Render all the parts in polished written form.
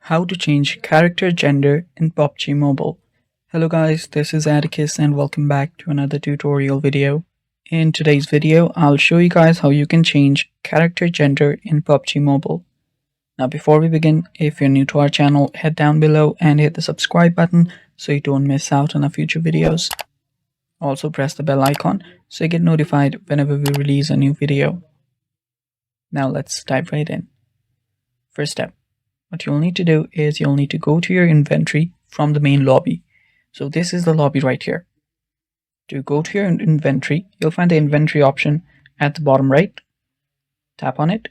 How to change character gender in PUBG Mobile. Hello guys, this is Atticus and welcome back to another tutorial video. In today's video, I'll show you guys how you can change character gender in PUBG Mobile. Now before we begin, if you're new to our channel, head down below and hit the subscribe button so you don't miss out on our future videos. Also press the bell icon so you get notified whenever we release a new video. Now let's dive right in. First step. What you'll need to do is you'll need to go to your inventory from the main lobby. So this is the lobby right here. To go to your inventory, you'll find the inventory option at the bottom right. Tap on it.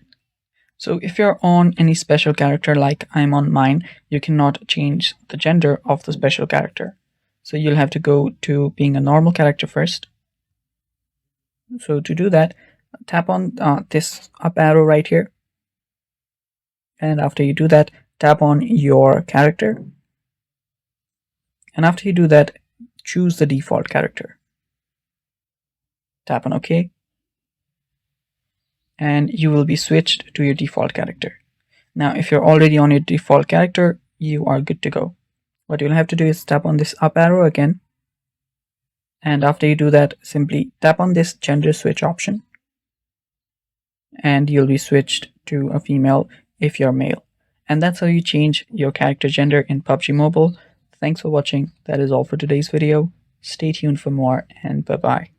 So if you're on any special character like I'm on mine, you cannot change the gender of the special character. So you'll have to go to being a normal character first. So to do that, tap on this up arrow right here. And after you do that, tap on your character. And after you do that, choose the default character. Tap on OK. And you will be switched to your default character. Now, if you're already on your default character, you are good to go. What you'll have to do is tap on this up arrow again. And after you do that, simply tap on this gender switch option. And you'll be switched to a female if you're male. And that's how you change your character gender in PUBG Mobile. Thanks for watching. That is all for today's video. Stay tuned for more and bye-bye.